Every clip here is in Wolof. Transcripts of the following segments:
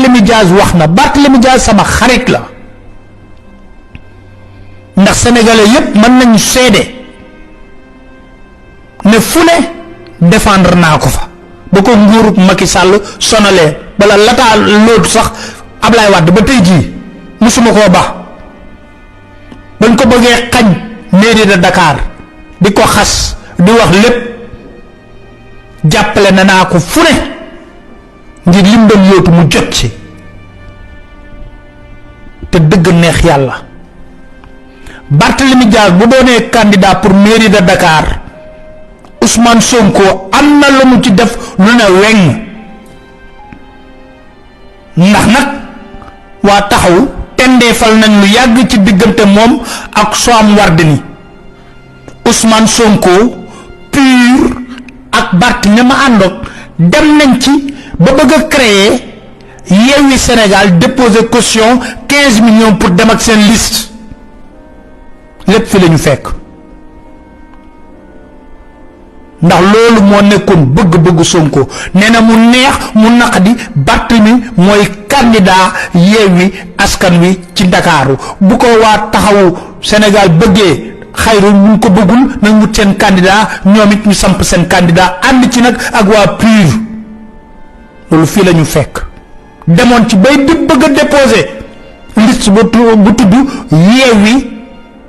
Barthélémy Diaz wax na. Barthélémy Diaz sama xarit la ndax sénégalais yépp mën nañu seede ne fu ne défendre naa ko fa ba ko nguurub Macky Sall sonalee bala lataa loolu sax Ablaye Wade ba tey jii musuma koo ba bañ ko bëggee xañ mairie de Dakar di ko xas di wax lépp jàppale na naa ko fu ne ngir lim doon yóotu mu jot ci te dëgg neex yàlla Barthélémy Diaz bu doonee candidat pour mairie de Dakar Ousmane Sonko am na lu mu ci def lu ne weng ndax nag waa taxaw tendeefal nañ lu yàgg ci diggante moom ak Soham Wardini Ousmane Sonko PUR ak Barth ña ma àndoon dem nañ ci ba bëgg a créer Yewwi Sénégal déposer caution 15 millions pour dem ak seen liste lépp fi lañu fekk ndax loolu moo nekkoon bëgg-bëggu Sonko nee na mu neex mu naqadi Barthélémy mooy candidat Yewwi Askan Wi ci Ndakaaru bu ko waa taxawu Sénégal bëggee xayru ñu ko bëggul nañ wut seen candidat ñoom it ñu samp seen candidat ànd ci nag ak waa PUR loolu fii la ñu fekk demoon ci bay di bëgg a déposer liste bu tudd Yewwi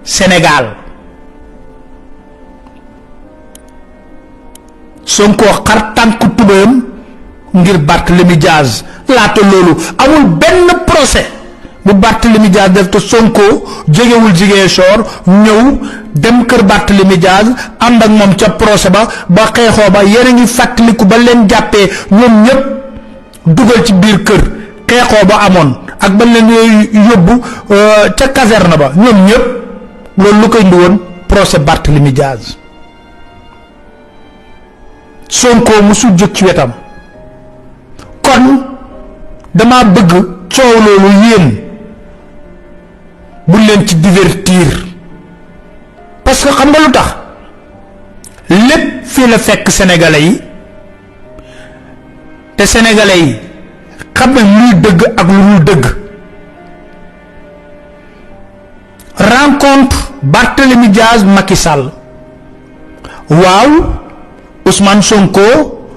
Sénégal Sonko xar tànku tubéyam ngir Barthélémy Diaz laata loolu amul benn procès bu Barthélémy Diaz def te Sonko jógewul Ziguinchor ñëw dem kër Barthélémy Diaz ànd ak moom ca procès ba xeexoo ba yéen a ngi fàttaliku ba leen jàppee ñoom ñëpp dugal ci biir kër xeexoo ba amoon ak ba leen yóbbu ca caserne ba ñoom ñëpp loolu lu koy indi woon procès Barthélémy Diaz Sonko musul jóg ci wetam kon dama bëgg coow loolu yéen bu leen ci divertir parce que xam nga lu tax lépp fii la fekk sénégalais yi te sénégalais yi xam nañ luy dëgg ak lu dul dëgg rencontre Barthélémy Diaz Macky Sall waaw Ousmane Sonko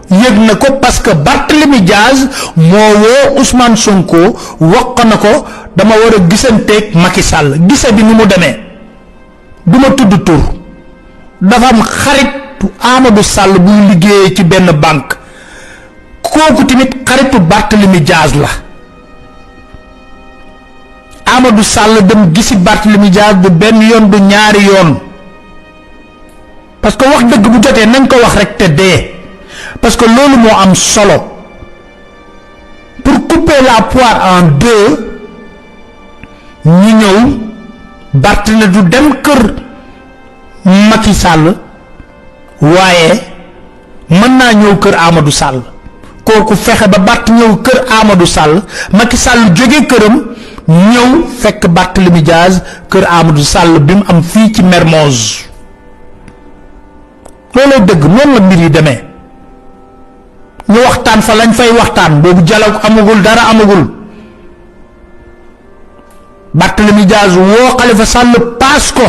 yëg na ko parce que Barthélémy Diaz moo woo Ousmane Sonko wax na ko dama war a gisanteeg Macky Sall gise bi ni mu demee du ma tudd tur dafa am xaritu Amadou Sall buy liggéeyee ci benn banque kooku tamit xaritu Barthélémy Diaz la Amadou Sall dem gisi Barthélémy Diaz du benn yoon du ñaari yoon parce que wax dëgg bu jotee nañ ko wax rek te dee parce que loolu moo am solo pour couper la poire en deux ñu ñëw Barthélémy du dem kër Macky Sall waaye mën naa ñëw kër Amadou Sall kooku fexe ba Barth ñëw kër Amadou Sall Macky Sall jóge këram ñëw fekk Barthélémy Diaz kër Amadou Sall bi mu am fii ci Mermoz looloo dëgg noonu la mbir yi demee ñu waxtaan fa lañ fay waxtaan boobu dialogue amagul dara amagul Barthélémy Diaz woo Khalifa Sall paas ko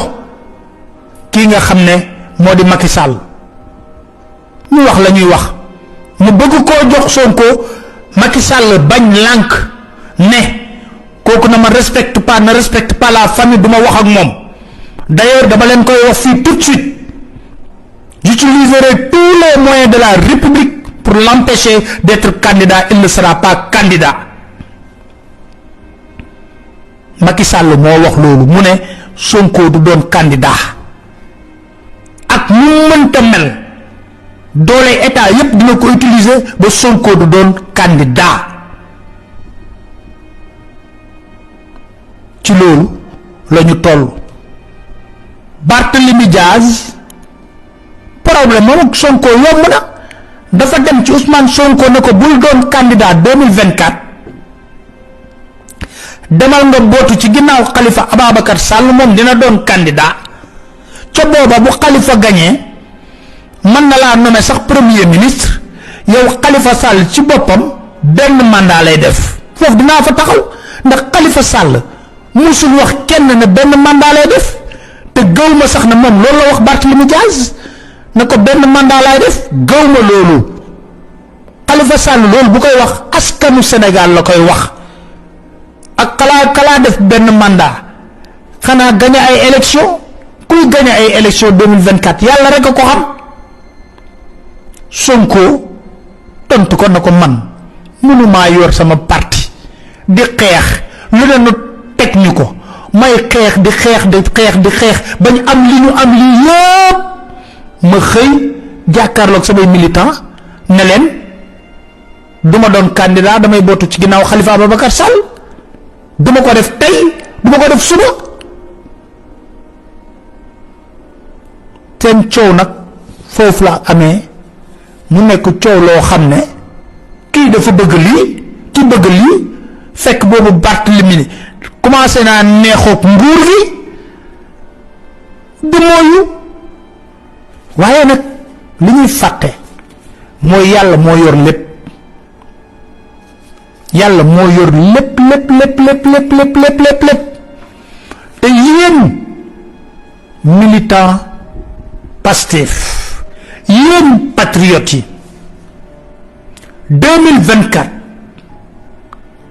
kii nga xam ne moo di Macky Sall ñu wax la ñuy wax mu bëgg koo jox Sonko Macky Sall bañ lànk ne kooku na ma respecte pas la famille du ma wax ak moom d'ailleurs dama leen koy wax fii tout de suite j'utiliserai tous les moyens de la République pour l'empêcher d'être candidat. Il ne sera pas candidat. Macky Sall moo wax loolu mu ne Sonko du doon candidat ak mu mënta mel doole état yépp dina ko utiliser ba Sonko du doon candidat ci loolu la ñu toll. Barthélémy Diaz problème moom ak Sonko yomb na dafa dem ci Ousmane Sonko ne ko bul doon candidat 2024 demal nga bootu ci ginnaaw Khalifa Ababacar Sall moom dina doon candidat ca booba bu Khalifa gagné mën na laa nommer sax premier ministre yow Khalifa Sall ci boppam benn mandat lay def foofu dinaa fa taxaw ndax Khalifa Sall musul wax kenn ne benn mandat lay def te gëw ma sax ne moom loolu la wax Barthélémy Dias ne ko benn mandat lay def gëw ma loolu. Khalifa Sall loolu bu koy wax askanu Sénégal la koy wax ak kalaa def benn mandat xanaa gagné ay élection kuy gagné ay élection 2024 yàlla rek a ko xam. Sonko tontu ko na ko man mënumaa yor sama parti di xeex lu ne nu teg ñu ko may xeex di xeex bañ am li ñu am lii yëpp ma xëy jàkkaarloog samay militant ne leen duma doon candidat damay bootu ci ginnaaw Khalifa Ababacar Sall duma ko def tey duma ko def suba. seen coow nag foofu la amee mu nekk coow loo xam ne kii dafa bëgg lii ki bëgg lii fekk boobu Barthélémy commencé naa neexoog nguur gi di mooyu waaye nag li ñuy fàtte mooy yàlla moo yor lépp. yàlla moo yor lépp te yéen militant Pastef yéen patriotes yi 2024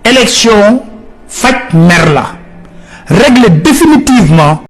élection faj mer la régler définitivement